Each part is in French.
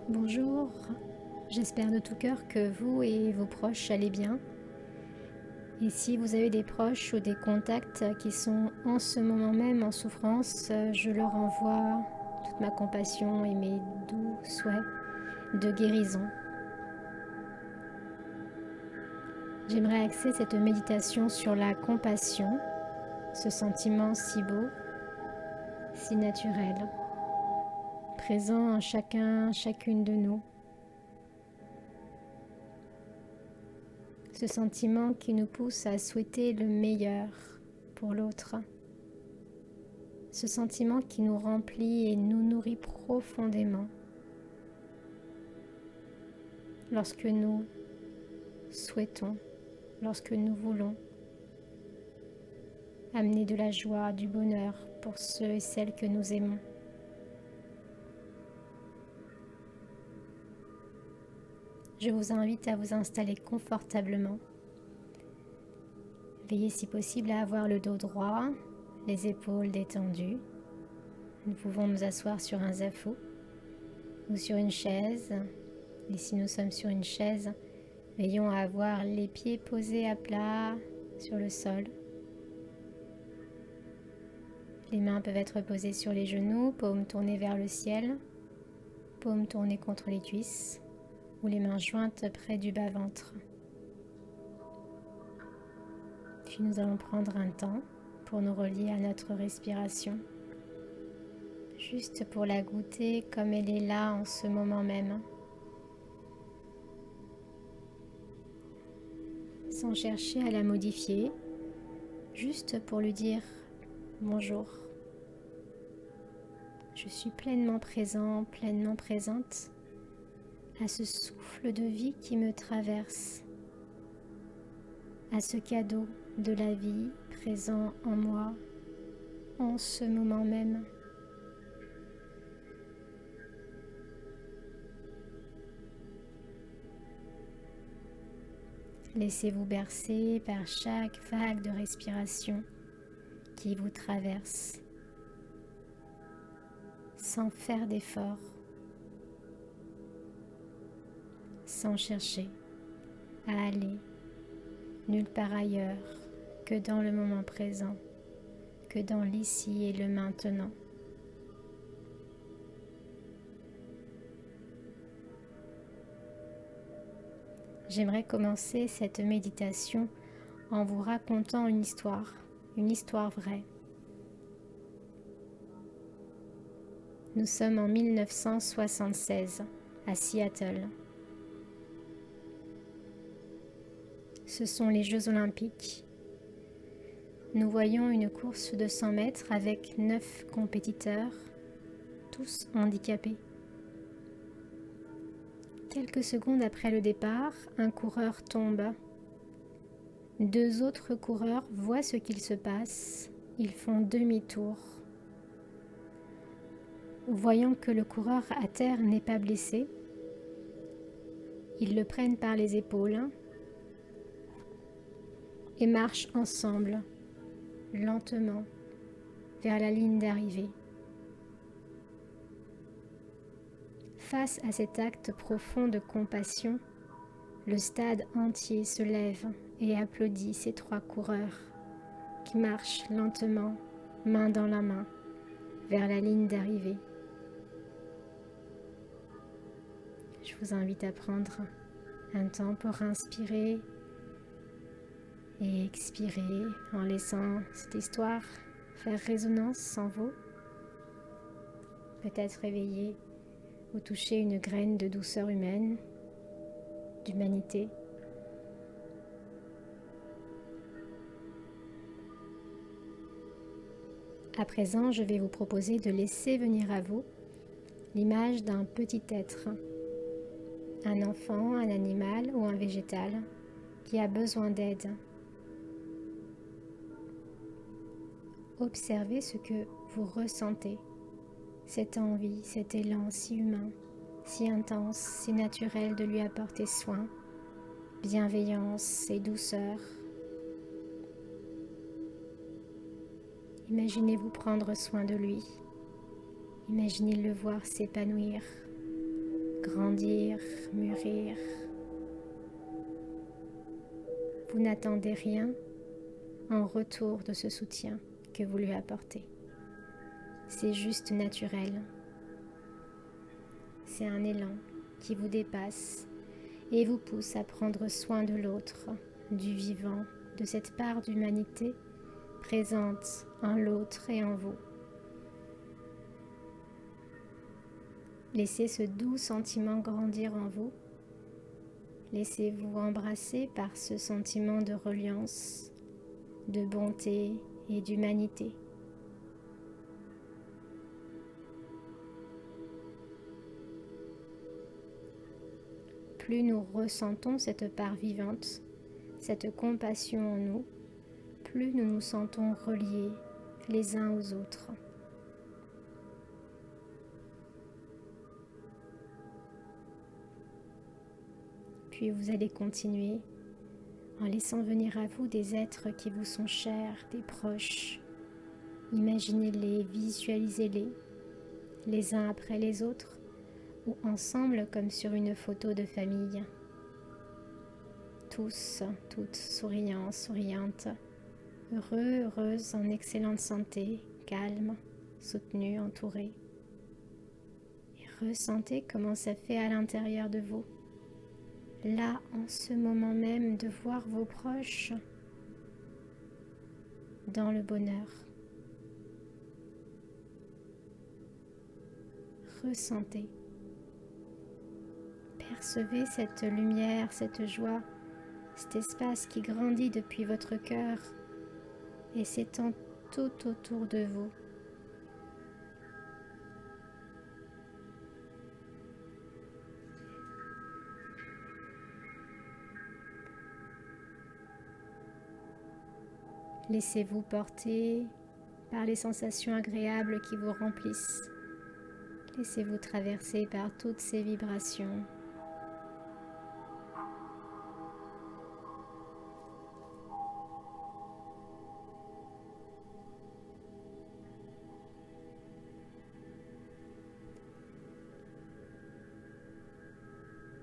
Bonjour, j'espère de tout cœur que vous et vos proches allez bien. Et si vous avez des proches ou des contacts qui sont en ce moment même en souffrance, je leur envoie toute ma compassion et mes doux souhaits de guérison. J'aimerais axer cette méditation sur la compassion, ce sentiment si beau, si naturel, présent en chacun, chacune de nous. Ce sentiment qui nous pousse à souhaiter le meilleur pour l'autre. Ce sentiment qui nous remplit et nous nourrit profondément. Lorsque nous souhaitons, lorsque nous voulons amener de la joie, du bonheur pour ceux et celles que nous aimons. Je vous invite à vous installer confortablement. Veillez si possible à avoir le dos droit, les épaules détendues. Nous pouvons nous asseoir sur un zafu ou sur une chaise. Et si nous sommes sur une chaise, veillons à avoir les pieds posés à plat sur le sol. Les mains peuvent être posées sur les genoux, paumes tournées vers le ciel, paumes tournées contre les cuisses ou les mains jointes près du bas-ventre. Puis nous allons prendre un temps pour nous relier à notre respiration, juste pour la goûter comme elle est là en ce moment même, sans chercher à la modifier, juste pour lui dire bonjour. Je suis pleinement présent, pleinement présente à ce souffle de vie qui me traverse, à ce cadeau de la vie présent en moi en ce moment même. Laissez-vous bercer par chaque vague de respiration qui vous traverse, sans faire d'effort, sans chercher à aller nulle part ailleurs que dans le moment présent, que dans l'ici et le maintenant. J'aimerais commencer cette méditation en vous racontant une histoire vraie. Nous sommes en 1976 à Seattle. Ce sont les Jeux Olympiques. Nous voyons une course de 100 mètres avec 9 compétiteurs, tous handicapés. Quelques secondes après le départ, un coureur tombe. 2 autres coureurs voient ce qu'il se passe. Ils font demi-tour. Voyant que le coureur à terre n'est pas blessé, ils le prennent par les épaules et marchent ensemble, lentement, vers la ligne d'arrivée. Face à cet acte profond de compassion, le stade entier se lève et applaudit ces 3 coureurs qui marchent lentement, main dans la main, vers la ligne d'arrivée. Je vous invite à prendre un temps pour inspirer et expirer en laissant cette histoire faire résonance en vous. Peut-être réveiller ou toucher une graine de douceur humaine, d'humanité. À présent, je vais vous proposer de laisser venir à vous l'image d'un petit être, un enfant, un animal ou un végétal qui a besoin d'aide. Observez ce que vous ressentez, cette envie, cet élan si humain, si intense, si naturel de lui apporter soin, bienveillance et douceur. Imaginez-vous prendre soin de lui. Imaginez le voir s'épanouir grandir, mûrir. Vous n'attendez rien en retour de ce soutien que vous lui apportez. C'est juste naturel. C'est un élan qui vous dépasse et vous pousse à prendre soin de l'autre, du vivant, de cette part d'humanité présente en l'autre et en vous. Laissez ce doux sentiment grandir en vous. Laissez-vous embrasser par ce sentiment de reliance, de bonté et d'humanité. Plus nous ressentons cette part vivante, cette compassion en nous, plus nous nous sentons reliés les uns aux autres. Puis vous allez continuer en laissant venir à vous des êtres qui vous sont chers, des proches. Imaginez-les, visualisez-les, les uns après les autres, ou ensemble comme sur une photo de famille. Tous, toutes souriants, souriantes, heureux, heureuses, en excellente santé, calmes, soutenus, entourés. Et ressentez comment ça fait à l'intérieur de vous. Là, en ce moment même, de voir vos proches dans le bonheur. Ressentez. Percevez cette lumière, cette joie, cet espace qui grandit depuis votre cœur et s'étend tout autour de vous. Laissez-vous porter par les sensations agréables qui vous remplissent. Laissez-vous traverser par toutes ces vibrations.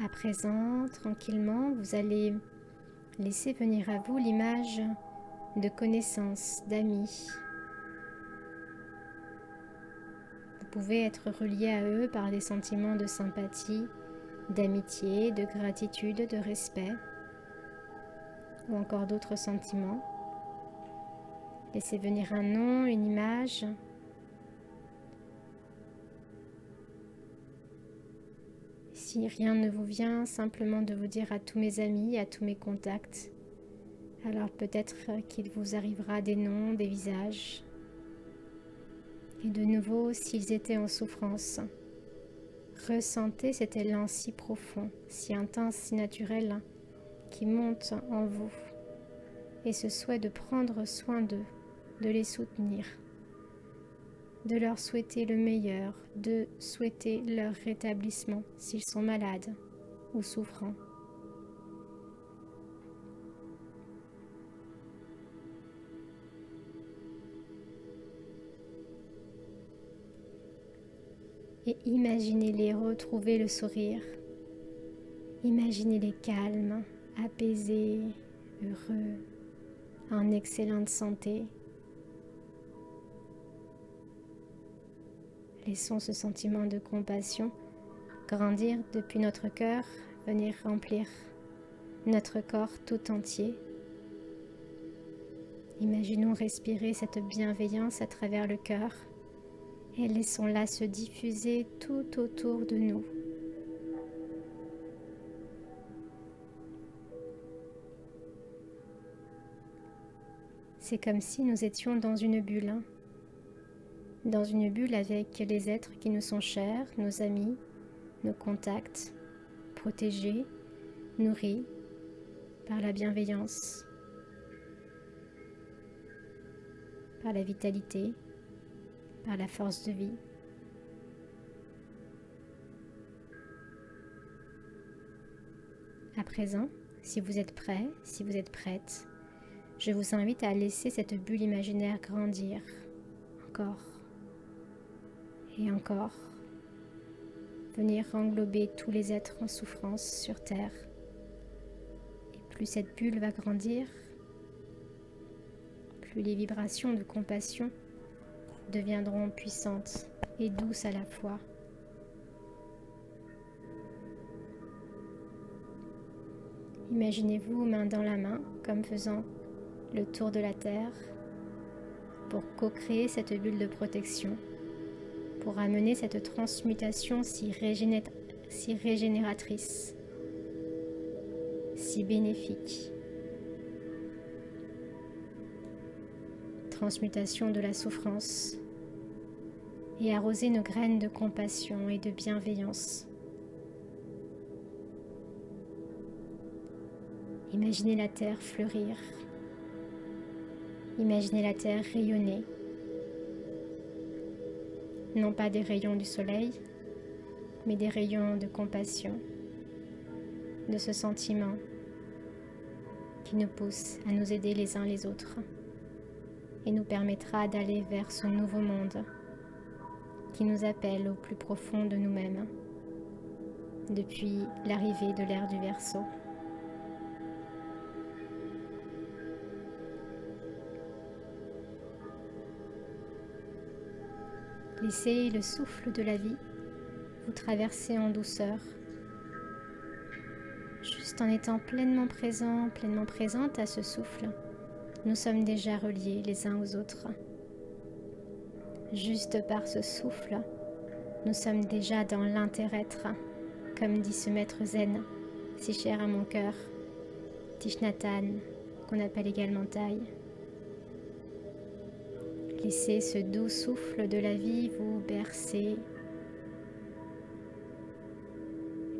À présent, tranquillement, vous allez laisser venir à vous l'image de connaissances, d'amis. Vous pouvez être relié à eux par des sentiments de sympathie, d'amitié, de gratitude, de respect, ou encore d'autres sentiments. Laissez venir un nom, une image. Si rien ne vous vient, simplement de vous dire à tous mes amis, à tous mes contacts, alors peut-être qu'il vous arrivera des noms, des visages. Et de nouveau, s'ils étaient en souffrance, ressentez cet élan si profond, si intense, si naturel, qui monte en vous, et ce souhait de prendre soin d'eux, de les soutenir, de leur souhaiter le meilleur, de souhaiter leur rétablissement s'ils sont malades ou souffrants. Et imaginez-les retrouver le sourire. Imaginez-les calmes, apaisés, heureux, en excellente santé. Laissons ce sentiment de compassion grandir depuis notre cœur, venir remplir notre corps tout entier. Imaginons respirer cette bienveillance à travers le cœur et laissons-la se diffuser tout autour de nous. C'est comme si nous étions dans une bulle, dans une bulle avec les êtres qui nous sont chers, nos amis, nos contacts, protégés, nourris par la bienveillance, par la vitalité, par la force de vie. À présent, si vous êtes prêt, si vous êtes prête, je vous invite à laisser cette bulle imaginaire grandir encore et encore. venir englober tous les êtres en souffrance sur Terre. Et plus cette bulle va grandir, plus les vibrations de compassion deviendront puissantes et douces à la fois. Imaginez-vous main dans la main, comme faisant le tour de la Terre, pour co-créer cette bulle de protection, pour amener cette transmutation si régénératrice, si bénéfique. Transmutation de la souffrance et arroser nos graines de compassion et de bienveillance. Imaginez la terre fleurir. Imaginez la terre rayonner. Non pas des rayons du soleil, mais des rayons de compassion, de ce sentiment qui nous pousse à nous aider les uns les autres et nous permettra d'aller vers ce nouveau monde qui nous appelle au plus profond de nous-mêmes depuis l'arrivée de l'ère du Verseau. Laissez le souffle de la vie vous traverser en douceur, juste en étant pleinement présent, pleinement présente à ce souffle. Nous sommes déjà reliés les uns aux autres. Juste par ce souffle, nous sommes déjà dans l'inter-être, comme dit ce maître zen, si cher à mon cœur, Thich Nhat Hanh, qu'on appelle également Thaï. Laissez ce doux souffle de la vie vous bercer.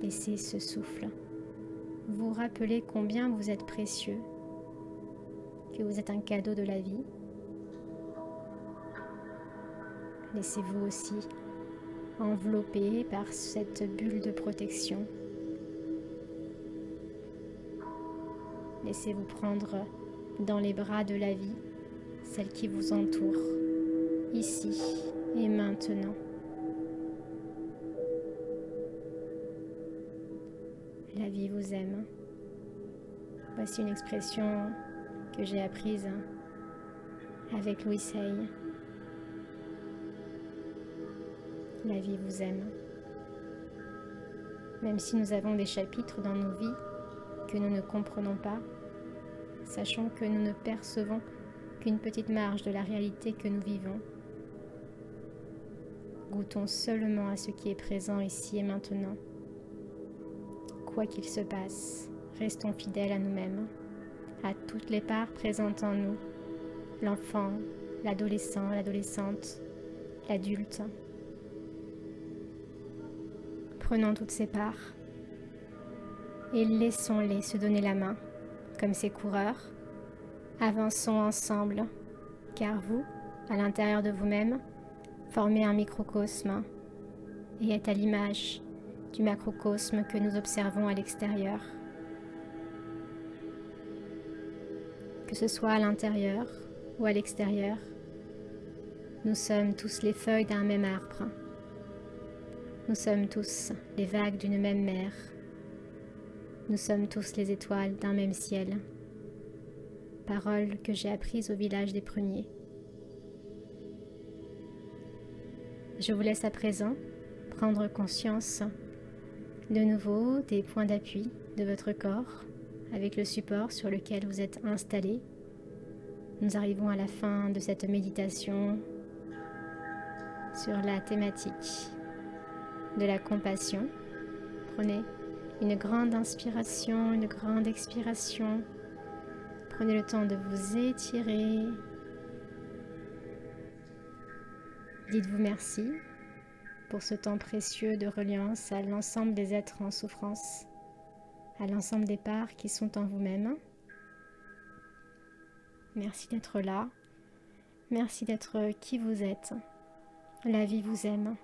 Laissez ce souffle vous rappeler combien vous êtes précieux, que vous êtes un cadeau de la vie. Laissez-vous aussi envelopper par cette bulle de protection. Laissez-vous prendre dans les bras de la vie, celle qui vous entoure, ici et maintenant. La vie vous aime. Voici une expression que j'ai apprise avec Louis Hay. La vie vous aime. Même si nous avons des chapitres dans nos vies que nous ne comprenons pas, sachant que nous ne percevons qu'une petite marge de la réalité que nous vivons. Goûtons seulement à ce qui est présent ici et maintenant. Quoi qu'il se passe, restons fidèles à nous-mêmes, à toutes les parts présentes en nous, l'enfant, l'adolescent, l'adolescente, l'adulte. Prenons toutes ces parts et laissons-les se donner la main, comme ces coureurs. Avançons ensemble, car vous, à l'intérieur de vous-même, formez un microcosme et êtes à l'image du macrocosme que nous observons à l'extérieur. Que ce soit à l'intérieur ou à l'extérieur, nous sommes tous les feuilles d'un même arbre. Nous sommes tous les vagues d'une même mer. Nous sommes tous les étoiles d'un même ciel. Parole que j'ai apprise au village des pruniers. Je vous laisse à présent prendre conscience de nouveau des points d'appui de votre corps avec le support sur lequel vous êtes installé. Nous arrivons à la fin de cette méditation sur la thématique de la compassion. Prenez une grande inspiration, une grande expiration. Prenez le temps de vous étirer. Dites-vous merci pour ce temps précieux de reliance à l'ensemble des êtres en souffrance, à l'ensemble des parts qui sont en vous-même. Merci d'être là. Merci d'être qui vous êtes. La vie vous aime.